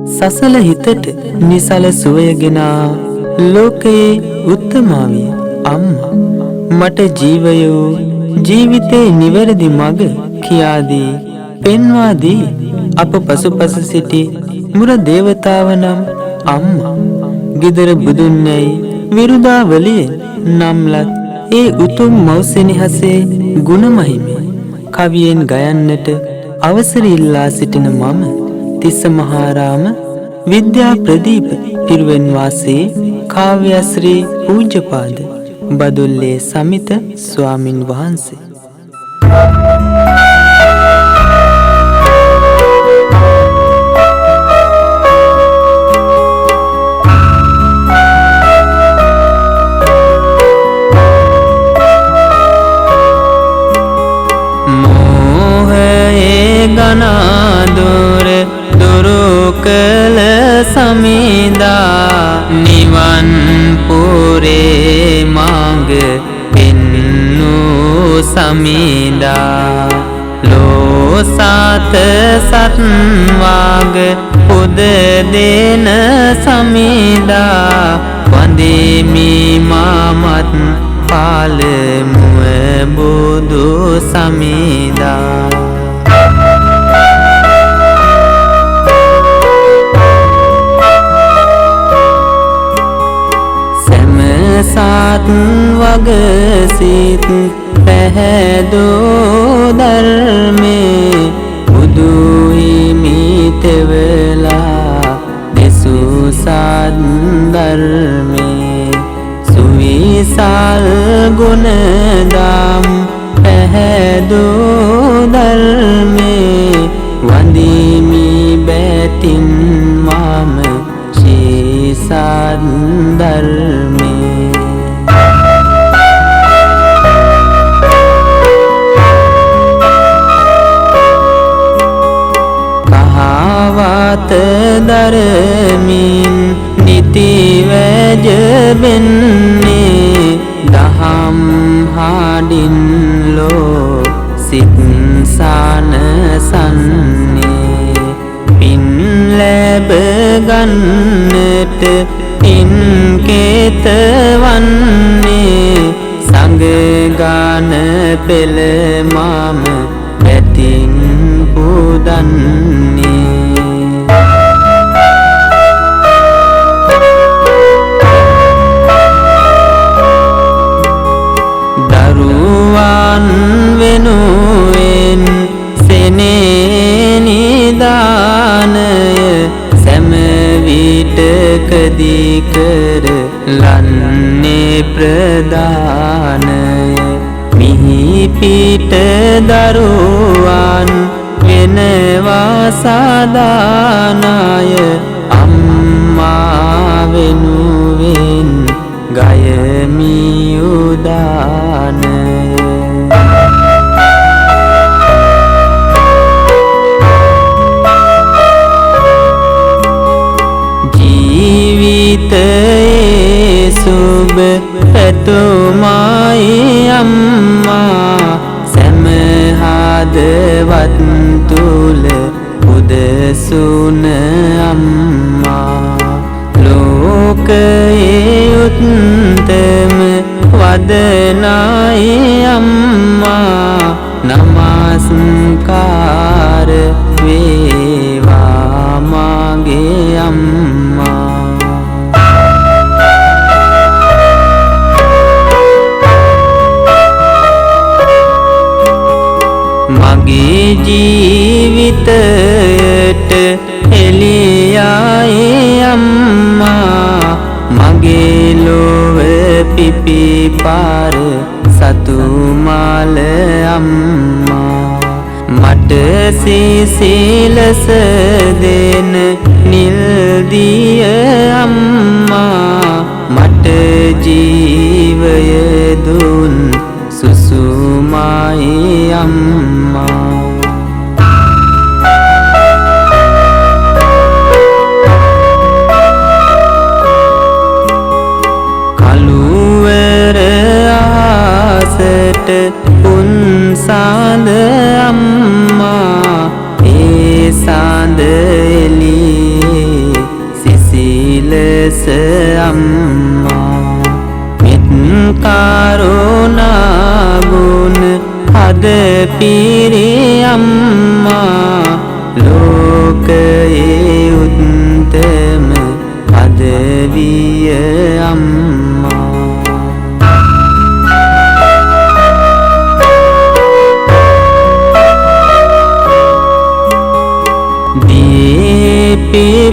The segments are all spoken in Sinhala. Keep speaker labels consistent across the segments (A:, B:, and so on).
A: සසල හිතට නිසල සුවයගෙන ලෝකයේ උත්තමාවිය අම්මා මට ජීවයෝ ජීවිතේ නිවැරදි මඟ කියා දී පෙන්වා දී අප පසුපස සිටි මුර දේවතාව නම් අම්මා ගෙදර බුදුන්යයි විරුදාවලිය නම්ලත් ඒ උතුම් මෞසෙනිහසේ ගුණමහිමේ කවියෙන් ගයන්නට අවසර ඉල්ලා සිටින මම තිස්ස මහාරාම විද්‍යා ප්‍රදීප පිරුවෙන් වාසී කාව්‍යශ්‍රී පූජ්‍යපාද බදුල්ලේ සමිත ස්වාමින් වහන්සේ.
B: ගනාදුර දුරු කළ සමිදා නිවන් පුරේ මඟ පෙන්නු සමිදා ලෝසත සත්වාග පුද දෙන සමිදා වන්දෙමි මාමත් පාලමුව බුදු සමිදා සත් වගසිත පැහැදෝ ධර්මේ බුදු හිමිතෙවලා දෙසූ සත් ධර්මේ සුවිසල් ගුණ දම් පැහැදෝ ධර්මේ වන්දිමි බැතින් මම ශ්‍රී සත් ධර්මේ දරමින් නිතිවැජ වෙන්නේ දහම් හාඩින් ලෝ සිත්සාන සන්නේ පින් ලැබ ගන්නට පින් කේතවන්නේ සංගගාන පෙළ මම පැතින් පුදන්නේ වෙනුවෙන් සෙනේ නිදානය සෑම විටකදී කර ලන්නේ ප්‍රදානය මිහි පිට දරුවන් වෙනවා සාදානය අම්මා වෙනුවෙන් ගයමි උදානය ජීවිතයේ සුබ පැතුමයි අම්මා සෑම හදවත් තුල උදසුන අම්මා ලෝකයේ උත්තම වදනයි අම්මා නමස්කාර වේවා මගේ අම්මා මගේ ජීවිතයට එළියයි අම්මා මගේ ලොව පිපිපාර සතු මාල අම්මා මට සිසිලස දෙන නිල් දිය අම්මා මට ජීවය දුන් සුසුමයි අම්මා කළුවර ආසට පුන් සාඳ අම්මා ඒ සාඳ එළියේ අම්මා මෙත් කරුණා ගුණ අද පිරි අම්මා ලෝකයේ උත්තම පදවිය අම්මා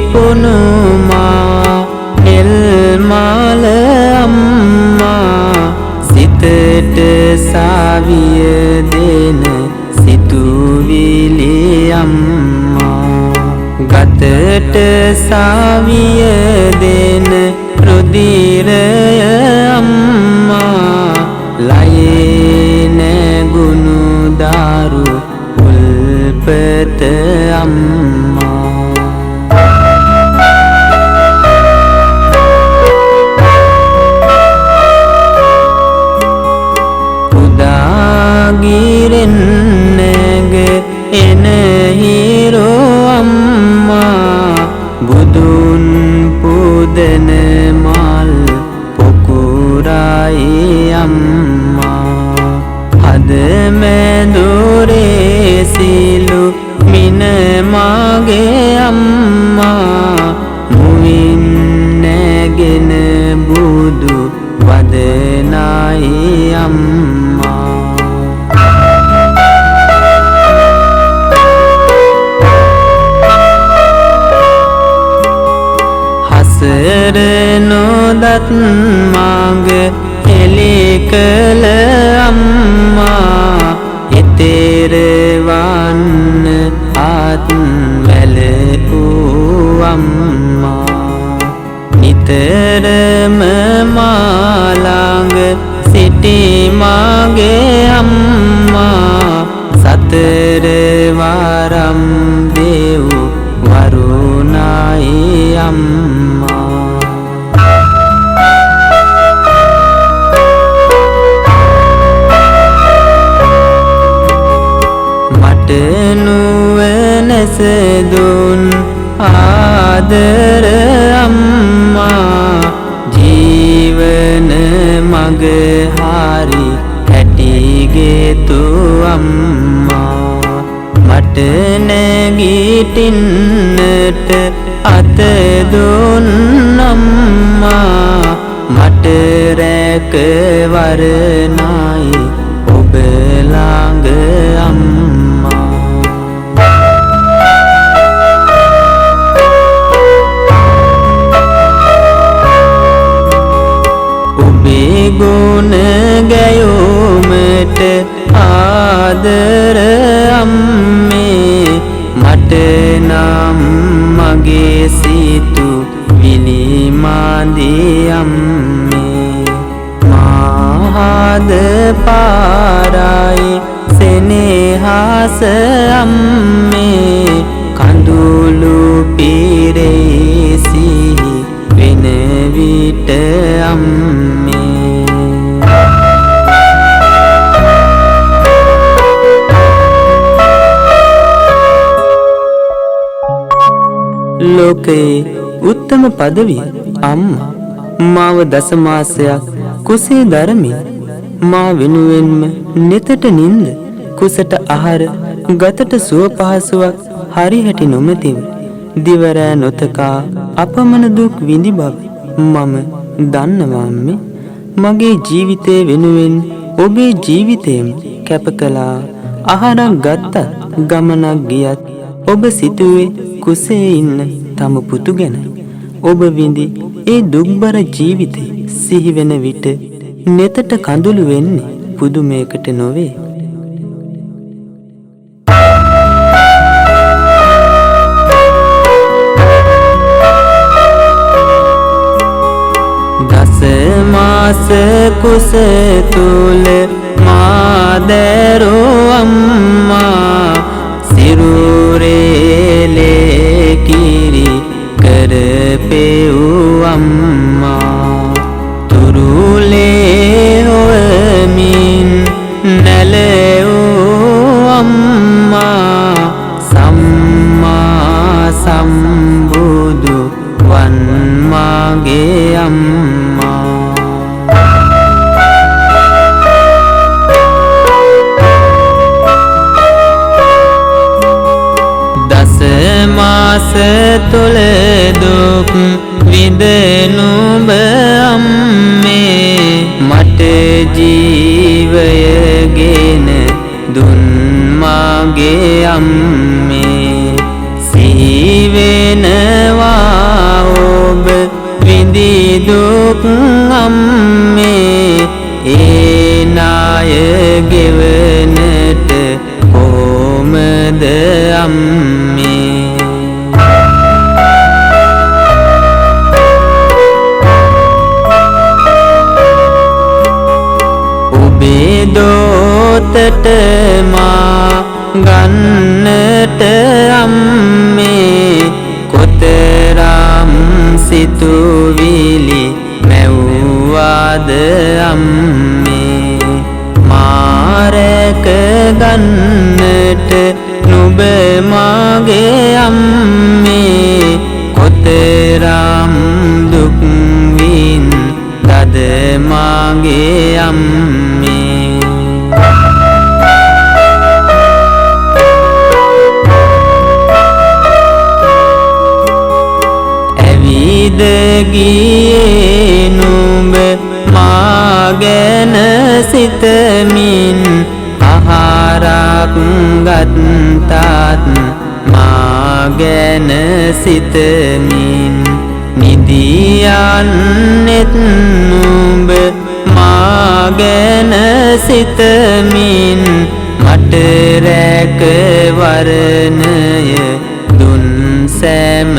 B: පිපුණුමා එල්මාල අම්මා සිතට සාවිය දෙන සිතුවිලි අම්මා ගතට සාවිය දෙන රුධිරය අම්මා ලයේ නැගුණු දාරු උල්පත අම්මා ගිරෙන් නැග එන හිරෝ අම්මා බුදුන් පුදන මල් පොකුරයි අම්මා හද මැදුරේ සිලු මින මාගේ අම්මා මුවින් නැගෙන බුදු වදනයි අම්මා හසර නොදත් මඟ එලි කළ අම්මා එතෙර වන්න අත් වැල වූ අම්මා නිතරම මා ළඟ සිටි මාගේ අම්මා සතර වරම් දෙව් වරුණයි අම්මා මට නුවණැස දුන් ආදර අම්මා ජීවන මඟ හරි හැටිගෙතු අම්මා මට නැගිටින්නට අත දුන් අම්මා මට රැකවරණයි ඔබ ළඟ අම්මා ඔබේ ගුණ ගැයුමට ආදර අම්මේ මට නම් මගේ සිතු විලිමාදී අම්මේ මාහද පාරයි සෙනෙහස අම්මේ කඳුළු පිරේසි වෙන විට අම්මේ
A: ලෝකයේ උත්තම පදවිය අම්මා මාව දසමාසයක් කුසේ දරමින් මා වෙනුවෙන්ම නෙතට නින්ද කුසට ආහාර ගතට සුව පහසුවක් හරිහැටි නොමැතිව දිවරෑ නොතකා අපමණ දුක් විඳි බව මම දන්නවා අම්මේ මගේ ජීවිතය වෙනුවෙන් ඔබේ ජීවිතයම කැප කළා ආහාරක් ගත්තත් ගමනක් ගියත් ඔබ සිතුවේ කුසේ ඉන්න තම පුතු ගැනයි ඔබ විඳි ඒ දුක්බර ජීවිතේ සිහි වෙන විට නෙතට කඳුළු වෙන්නේ පුදුමයකට නොවේ
B: දස මාස කුස තුල මාදරෝ අම්මා සිරුරේ කිරි කරපෙව් අම්මා තුරුලේ හොමින් නැලෙව් අම්මා සම්මා සම්බුදු වන් මාගේ අම්මා මාස තුල දුක් විඳනුඹ අම්මේ මට ජීවයගෙන දුන් මාගේ අම්මේ සිහි වෙනවා ඔබ විඳි දුක් අම්මේ ඒ නාය ගෙවනට කොහොමද අම්මේ ඔබේ දෝතට මා ගන්නට අම්මේ කොතරම් සිතුවිලි මැව්වාද අම්මේ මාරක ගන්නට නුඹ මාගේ අම්මේ කොතරම් දුක් වින්දද මාගේ අම්මේ ඇවිද ගියේ නුඹ මා ගැන සිතමින් ආහාරක් ගත්තත් මා ගැන සිතමින් නිදියන්නෙත් නුඹ මා ගැන සිතමින් මට රැකවරණය දුන් සෑම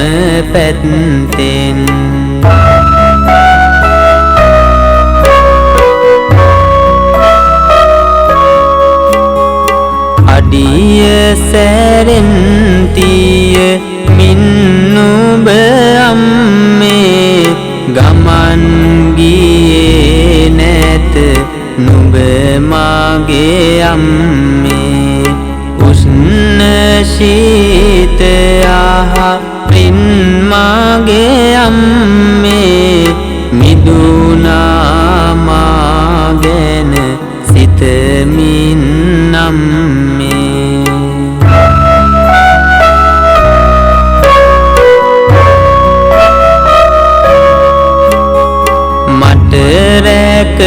B: පැත්තෙන් අඩිය සැරෙන් තිය මින් නුඹ අම්මේ ගමන් ගියේ නැත නුඹ මාගේ අම්මේ උෂ්ණ ශීත ආහාරින් මාගේ අම්මේ මිදුනා මා ගැන සිතමින් අම්මේ මට රැකවරණයි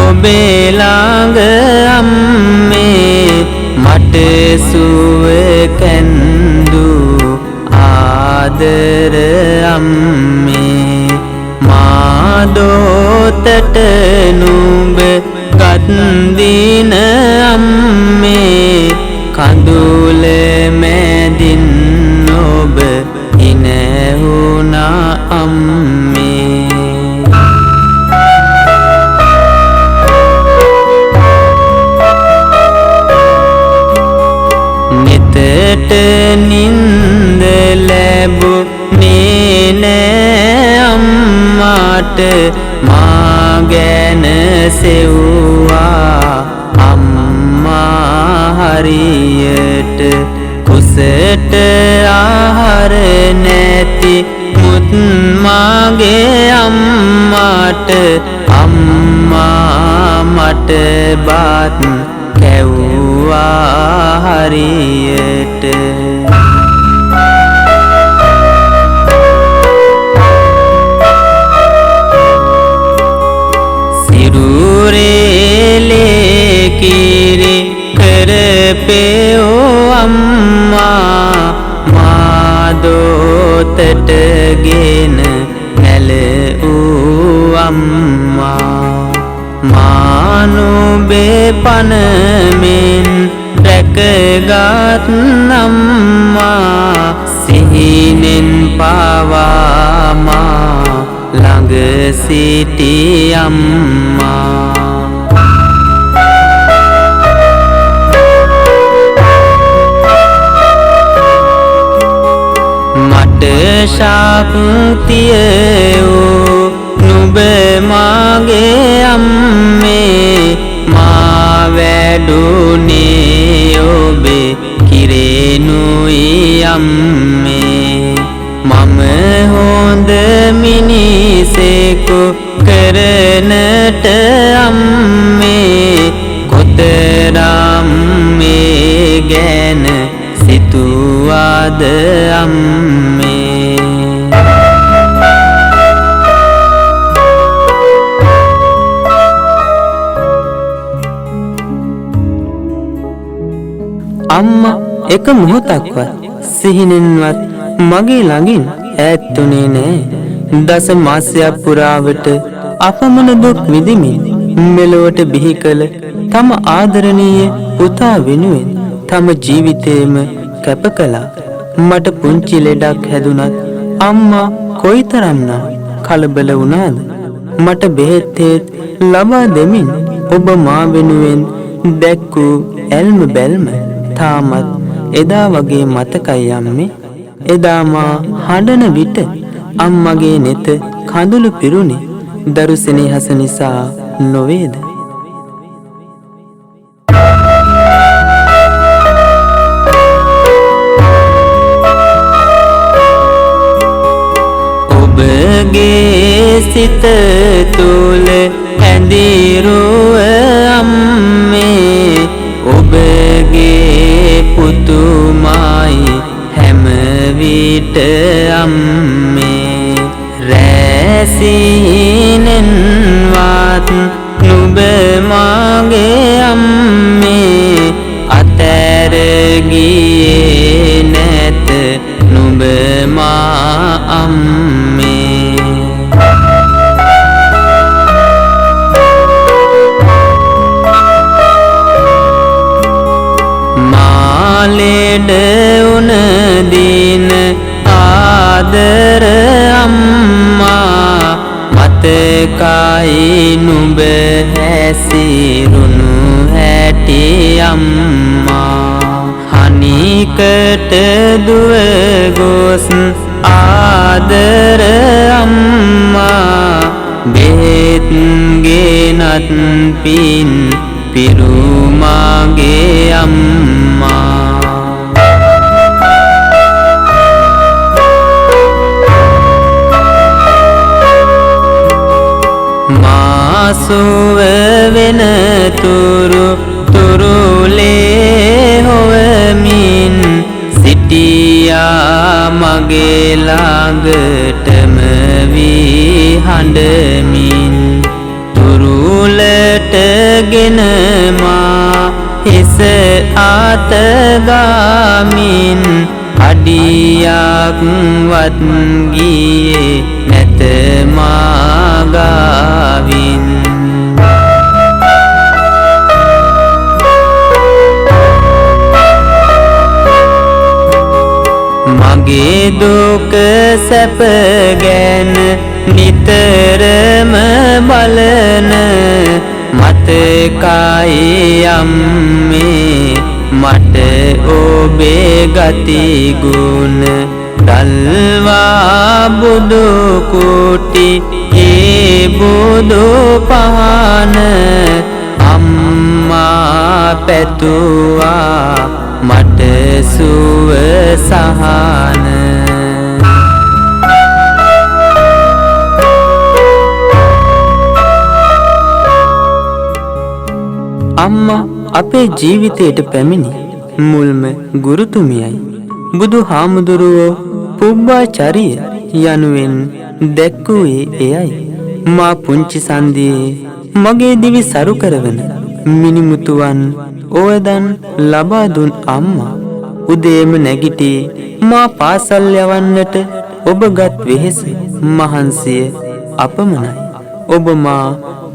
B: ඔබේ ළඟ අම්මේ මට සුව කැන්දු ආදර අම්මේ මා දෝතට නුඹ ගත් දින අම්මේ කඳුල මැදින් ඔබ ඉනහුණා අම්මේ නිතට නින්ද ලැබුණේ නෑ අම්මාට මා ගැන සෙව්වා අම්මා හරියට කුසට ආහාර නැති මුත් මාගේ අම්මාට අම්මා මට බත් කැව්වා හරියට සිරුරේලේ කිරි කරපෙෝ අම්මා මා දෝතට ගෙන නැලූ අම්මා මා නුඹේ පනමින් රැකගත් අම්මා සිහිනෙන් පවා මා ළඟ සිටි අම්මා මට ශක්තිය වූ නුඹ මාගේ අම්මේ මා වැඩුණේ ඔබේ කිරෙනුයි අම්මේ මම හොඳ මිනිසෙකු කරනට අම්මේ කොතරම් මේ ගැන සිතු ආශිර්වාද අම්මේ
A: අම්මා එක මොහොතක්වත් සිහිනෙන්වත් මගේ ළඟින් ඈත්ුනේ නෑ. දස මාසයක් පුරාවට අපමණ දුක් විඳිමින් මෙලොවට බිහි කළ තම ආදරණීය පුතා වෙනුවෙන් තම ජීවිතේම කැප කළා. මට පුංචි ලෙඩක් හැදුනත් අම්මා කොයිතරම්නම් කලබල වුණාද? මට බෙහෙත් ලබා දෙමින් ඔබ මා වෙනුවෙන් දැක්වූ ඇල්ම බැල්ම තාමත් එදා වගේ මතකයි අම්මේ. එදා මා හඬන විට අම්මගේ නෙත කඳුළු පිරුණේ දරු සෙනෙහස නිසා නොවේද?
B: ඔබගේ සිත තුල ඇඳිරුව අම්මේ ඔබගේ පුතුමයි හැම විට අම්මේ රැසිනෙන්වත් නුඹ මාගේ අම්මේ අතර ගියේ නැත නුඹ මා අම්මේ මාලෙඩ උන දින ආදර අම්මා මතකයි නුඹ හැසිරුණු හැටි අම්මා හනිකට දුව ගොස් ආදර අම්මා බෙහෙත් ගෙනත් පින් පිරුමාගේ අම්මා මාසුව වෙන තුරු තුරුලේ හොවමින් සිටියා මගේ ළඟටම වී හඬමින් තුරුලට ගෙන මා හිස අතගාමින් අඩියක් වත් ගියේ නැත මා ගාවින් මගේ දුක සැප ගැන නිතරම බලන මතකයි අම්මේ මට ඔබේ ගති ගුණ දල්වා බුදු කුටි ඒ බුදු පහන අම්මා පැතුවා මට සුව සහන
A: අම්මා අපේ ජීවිතයට පැමිණි මුල්ම ගුරුතුමියයි. බුදු හාමුදුරුවෝ පුබ්බාචාරිය යනුවෙන් දැක්වුවේ එයයි. මා පුංචි සන්දියේ මගේ දිවි සරු කරවන මිනිමුතුවන් ඕවදන් ලබා දුන් අම්මා උදේම නැගිටී මා පාසල් යවන්නට ඔබගත් වෙහෙස මහන්සිය අපමණයි. ඔබ මා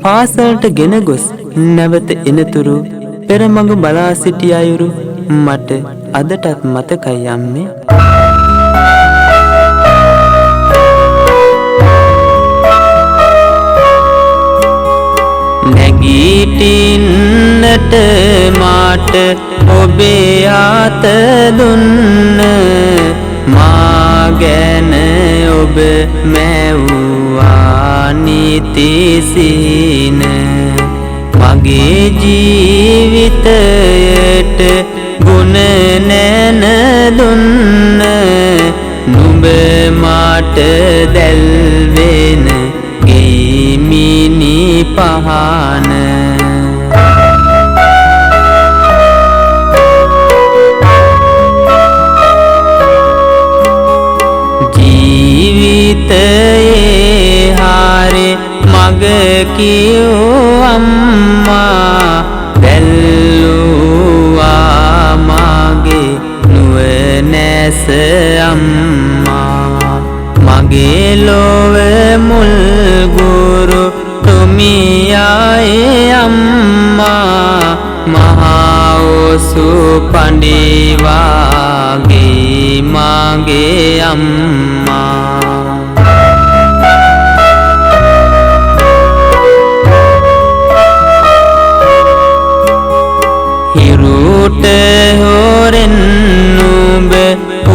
A: පාසලට ගෙන ගොස් නැවත එනතුරු පෙරමඟ බලා සිටි අයුරු මට අදටත් මතකයි අම්මේ.
B: නැගිටින්නට මාට ඔබේ අත දුන්න මා ගැන ඔබ මැව්වා නිතිසින මගේ ජීවිතයට ගුණ නැන දුන්න නුඹ මාට දැල්වෙන ගෙයිමිනි පහන කියෝ අම්මා දැල්ලුවා මාගේ නුවණැස අම්මා මගේ ලොව මුල් ගුරු තුමියායේ අම්මා මහා ඔසු පඬිවාගේ මාගේ අම්මා හිරුට හොරෙන් නුඹ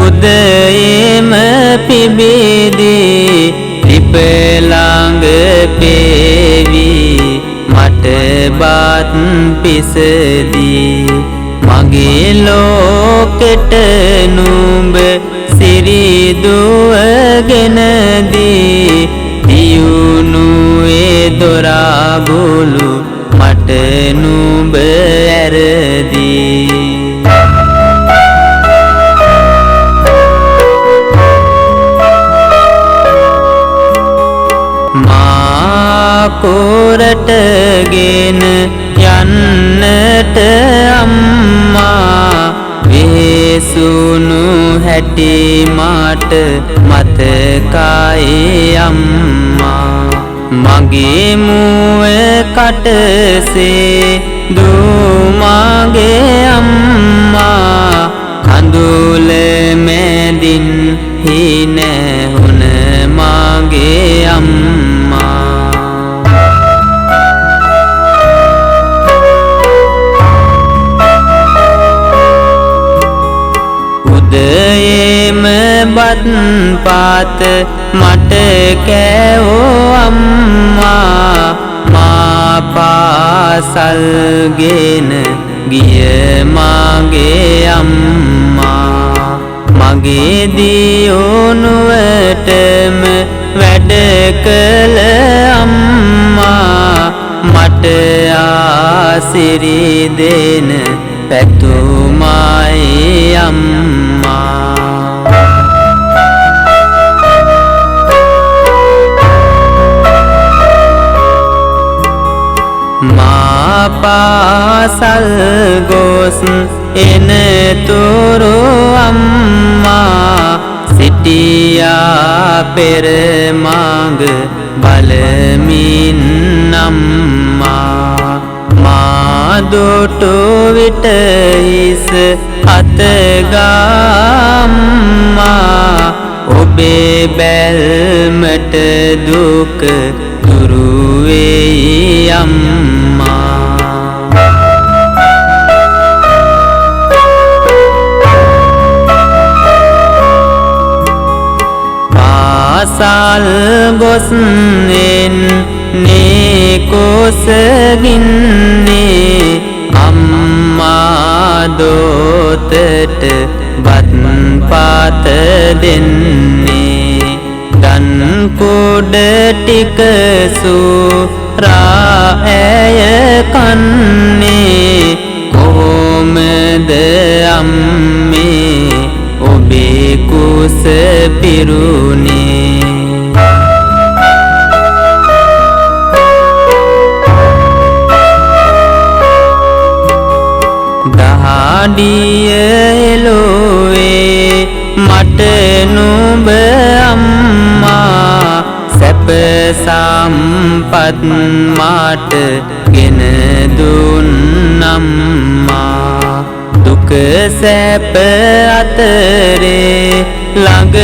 B: උදයේම පිබිදී ලිප ළඟ පෙවි මට බත් පිසදී මගේ ලෝකෙට නුඹ සිරිදුවගෙන දී දියුණුවේ දොරාගුළු මට නුඹ ඇරදී මා කොරටගෙන යන්නට අම්මා වෙසුණු හැටි මට මතකයි අම්මා මගේ මුව කටසේ දුමාගේ අම්මා කඳුල මැදින් හින හුන මාගේ අම්මා උදයේම බත් පාත මට කෑවෝ අම්මා මා පාසල්ගෙන ගිය මාගේ අම්මා මගේ දියුණුවටම වැඩ කළ අම්මා මට ආසිරි දෙන පැතුමයි අම්මා මා පාසල් ගොස් එනතුරු අම්මා සිටියා පෙර මඟ බලමින් අම්මා මා දුටු විට හිස අතගම්මා ඔබේ බැල්මට දුක දුරු වෙයි අම්මා පාසල් ගොස් එන්නේ කොසගින්නේ අම්මා දෝතට බත් පාත දෙන්නේ දන් කුඩ ටික සූරා ඇය කන්නේ කොහොමද අම්මේ ඔබේ කුස පිරුණේ දහඩිය එලොවේ මට නුඹ අම්මා සැප සම්පත් මාට ගෙන දුන් අම්මා දුක සැප අතරේ ළඟ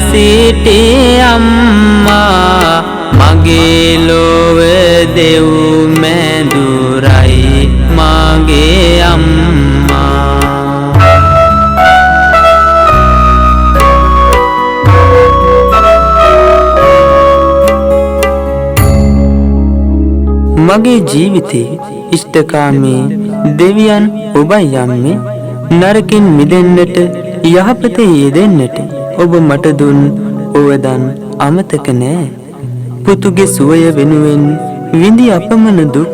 B: සිටි අම්මා මගේ ලොව දෙව් මැදුරයි මගේ අම්මා
A: මගේ ජීවිතේ ඉෂ්ඨකාමී දෙවියන් ඔබයි අම්මේ නරකින් මිදෙන්නට යහපතේ යෙදෙන්නට ඔබ මට දුන් ඔවදන් අමතක නෑ පුතුගේ සුවය වෙනුවෙන් විඳි අපමණ දුක්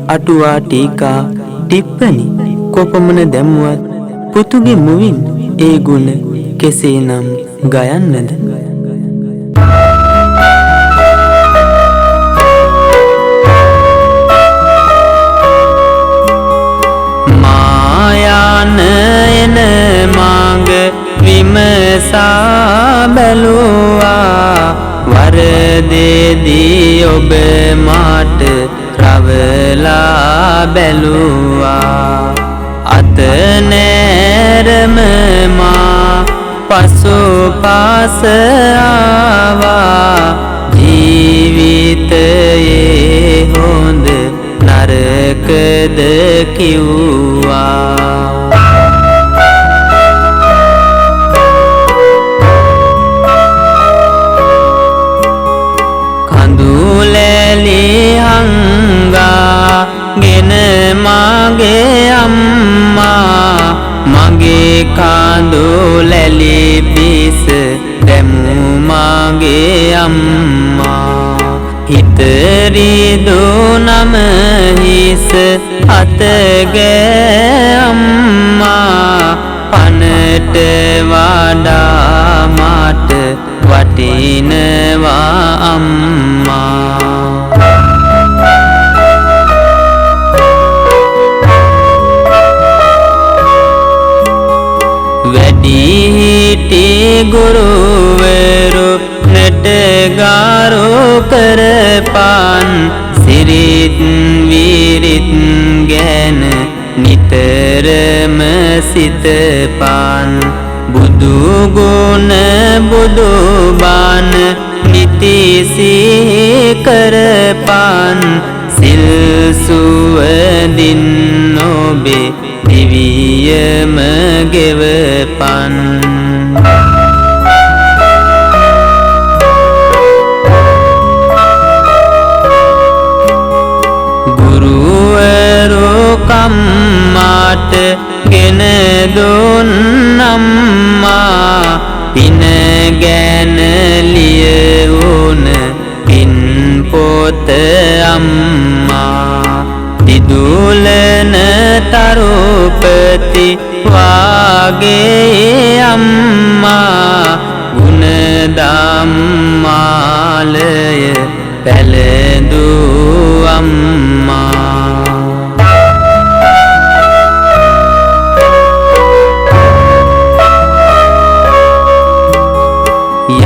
A: අටුවා ටීකා ටිප්පණි කොපමණ දැමුවත් පුතුගේ මුවින් ඒ ගුණ කෙසේනම් ගයන්නද
B: නිවන් එන මාඟ විමසා බැලුවා වරදේදී ඔබ මාට රවලා බැලුවා අත නෑරම මා පසුපස ආවා ජීවිතයේ හොඳ නරකද කිව්වා කඳුලැලි හංගා ගෙන මාගේ අම්මා මගේ කඳුලැලි පිස දැමු මාගේ අම්මා හිතරිදුනම හිස අතගේ අම්මා පනට වඩා මට වටිනවා අම්මා වැඩිහිටි ගුරුවරු නටගාරු කරපන් සිරිත් විරිත් ගැන නිතරම සිතපන් බුදු ගුණ බුදු බණ නිති සිහි කරපන් සිල් සුවදින් ඔබේ දිවියම ගෙවපන් ගුරුවරු කම්මාට ගෙන දුන්නම්මා පින ගැන ලියවුන පින් පොත අම්මා දිදුලන තරුපති වාගේ අම්මා ගුණ ධම්මාලය පැලඳු අම්මා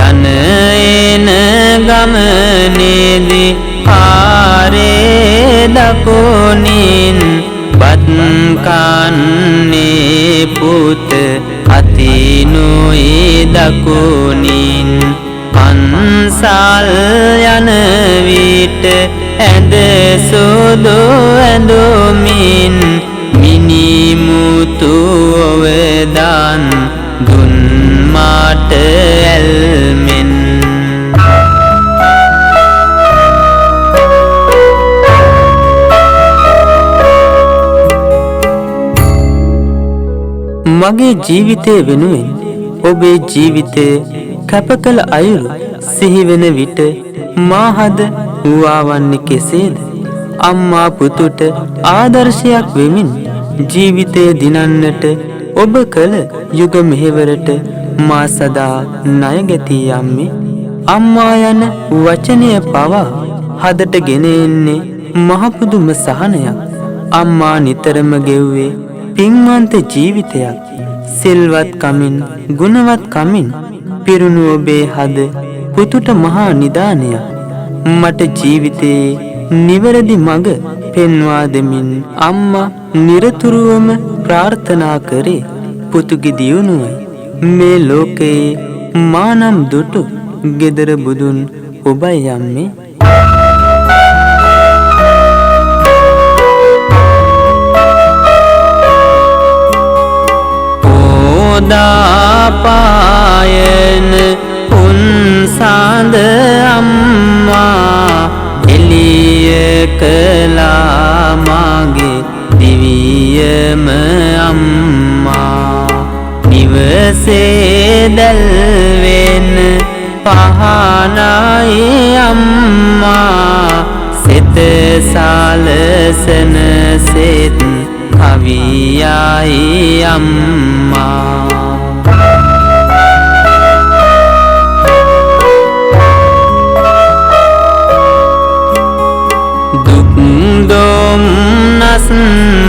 B: යන එන ගමනේදී පාරේ දකුණින් බත් කන්නේ පුත අතිනුයි දකුණින් පන්සල් යන විට ඇඳ සුදු ඇඳුමින් මිනිමුතු ඔවදාන් දුන් මාට ඇල්මෙන්
A: මගේ ජීවිතය වෙනුවෙන් ඔබේ ජීවිතය කැප කළ අයුරු සිහිවෙන විට මාහද වූවන්නේ කෙසේද අම්මා පුතුට ආදර්ශයක් වෙමින් ජීවිතය දිනන්නට ඔබ කළ යුග මෙහෙවරට මා සදා ණයගැතී යම්මේ අම්මා යන වචනය පවා හදට ගෙන එන්නේ මහපුදුම සහනයක් අම්මා නිතරම ගෙව්වේ පින්වන්ත ජීවිතයක් සිල්වත් කමින් ගුණවත් කමින් පිරුණු ඔබේ හද පුතුට මහා නිදානයක් මට ජීවිතයේ නිවැරදි මඟ පෙන්වා දෙමින් අම්මා නිරතුරුවම ප්‍රාර්ථනා කරේ පුතුගේ දියුණුවයි මේ ලෝකයේ මානම් දුටු ගෙදර බුදුන් ඔබයි යම්මේ
B: දාපායන උන්සාඳ අම්මා එළිය කළා මාගේ දිවියම අම්මා නිවසේ දැල්වෙන පහනයි අම්මා සිත සාලසන සෙත් කවියයි අම්මා දුක් දුම්නස්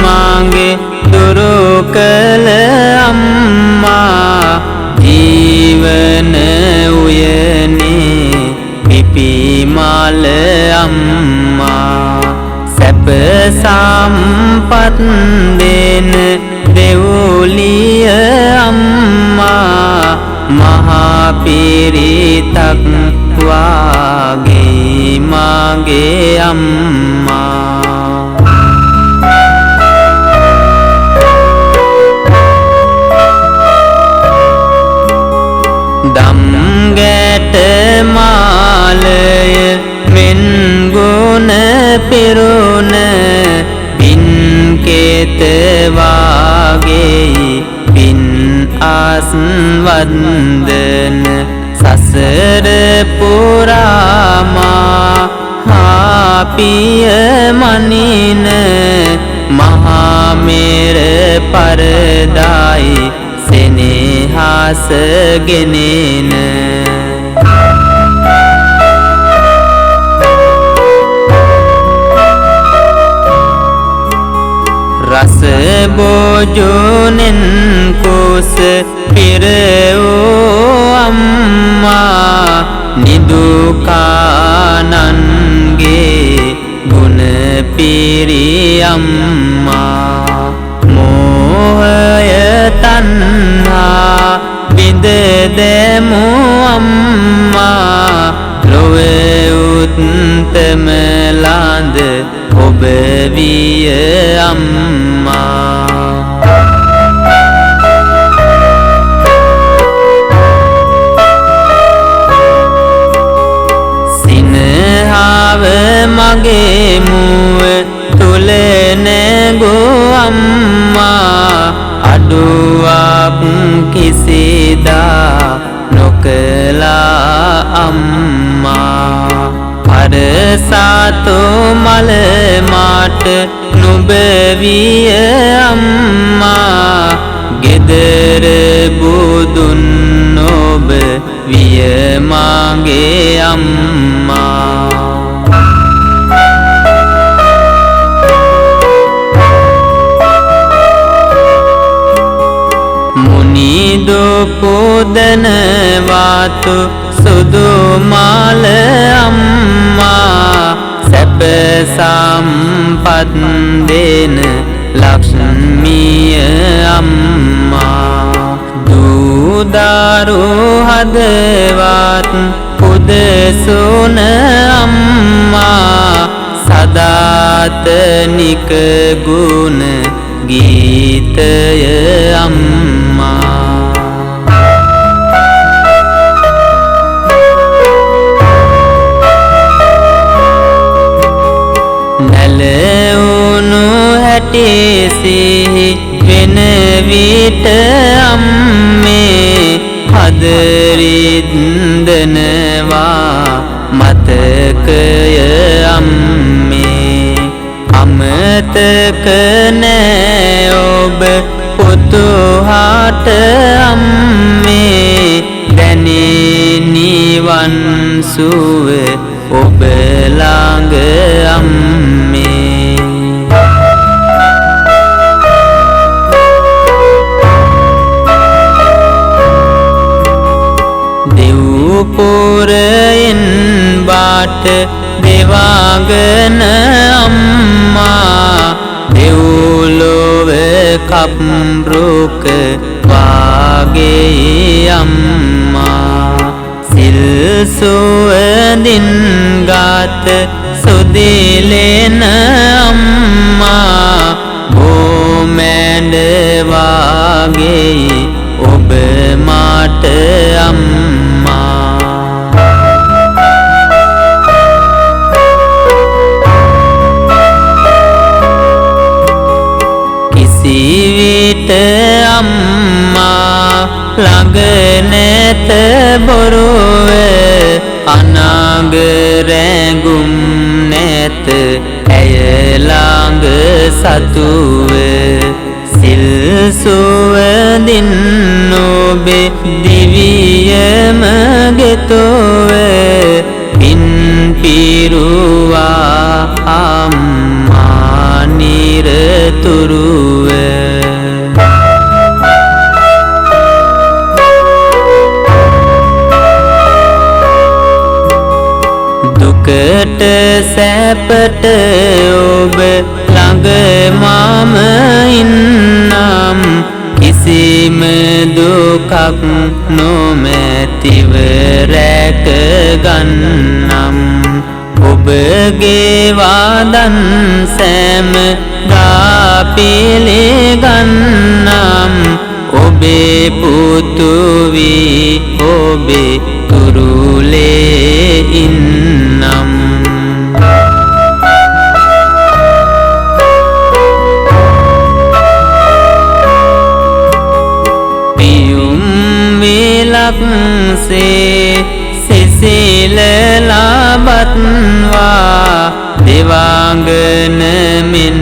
B: මාගේ දුරු කළ සම්පත් දෙන දෙව්ලිය අම්මා මහා පිරිතක් වාගේ මාගේ අම්මා දම් ගැට මාලය මෙන් ගුණ පිරුණ පින් කෙත වාගේ පින් ආස්වන්දන සසර පුරාමා හාපිය මනින මහා මෙර පරදායි සෙනෙහස ගෙනෙන රස බෝජුනෙන් කුස පිරවූ අම්මා නිදුකානන්ගේ ගුණ පිරි අම්මා මෝහය තණ්හා බිඳ දෙමු අම්මා ලොවේ උත්තම ලාඳ ඔබ විය අම්මා සිනහව මගේ මුව තුල නැගෝ අම්මා අඩුවක් කිසිදා නොකලා අම්මා අරසතු මල මාට නුඹ විය අම්මා ගෙදර බුදුන් ඔබ විය මාගේ අම්මා මුනිදු පුදන වාතු සුදු මාල අම්මා සැප සම්පත් දෙන ලක්ෂ්මිය අම්මා දුදාරු හදවත් පුදසුන අම්මා සදාතනික ගුණ ගීතය අම්මා නැලවුණු හැටිසිහි වෙන විට අම්මේ හදරින්දනවා මතකය අම්මේ අමතක නෑ ඔබ පුතුහාට අම්මේ දැනේ නිවන් සුව ඔබ ළඟ අම්මේ දෙව්පුරයෙන් බාට දෙවාගෙන අම්මා දෙව්ලොව කප්රුක වාගේ අම්මා සිල් සුවඳින් ගාත සුදිලෙන අම්මා බොමැඬ වාගේ ඔබ මාට අම්මා කිසිවිට අම්මා ළඟ නැත බොරුව අනාගරැඟුම් නැත ඇය ළඟ සතුව සිල් සුවඳින් ඔබේ දිවියම ගෙතොව පින් පිරුවා අම්මා නිරතුරුව දුකට සැපට ඔබ ළඟ මම ඉන්නම් කිසිම දුකක් නොමැතිව රැක ගන්නම් ඔබගේ වදන් සෑම දා පිළිගන්නම් ඔබේ පුතු වී ඔබේ කුරුලේ ඉන්නම් පියුම් විලක්සේ සිසිල ලබත්වා දෙවාංගන මෙන්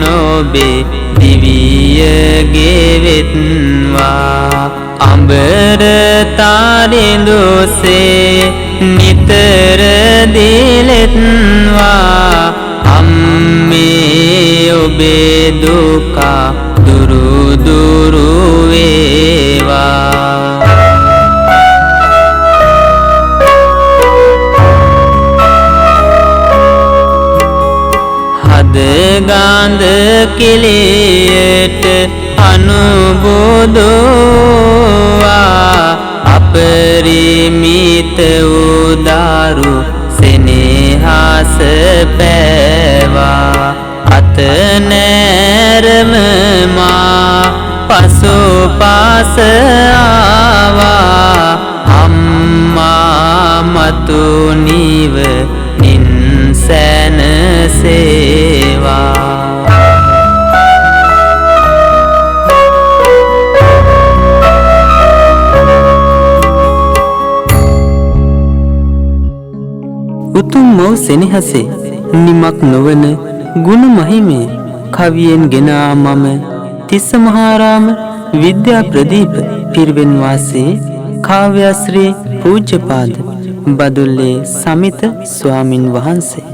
B: ඔබේ දිවිය ගෙවෙත්වා අඹර තාරිඳුසේ නිතර දිලෙත්වා අම්මේ ඔබේ දුක දුරු දුරු වේවා ගාඳ කෙලෙයට අනුබෝධවා අපරිමිත උදාරු සෙනෙහස පෑවා අත නෑරම මා පසුපස ආවා අම්මා මතු නිව සැනසේවා
A: උතුම් මව් සෙනෙහසේ නිමක් නොවන ගුණ මහිමේ කවියෙන් ගෙනා මම තිස්සමහාරාම විද්‍යා ප්‍රදීප පිරිවෙන් වාසී කාව්‍යශ්‍රී පූජ්‍යපාද බදුල්ලේ සමිත ස්වාමින් වහන්සේ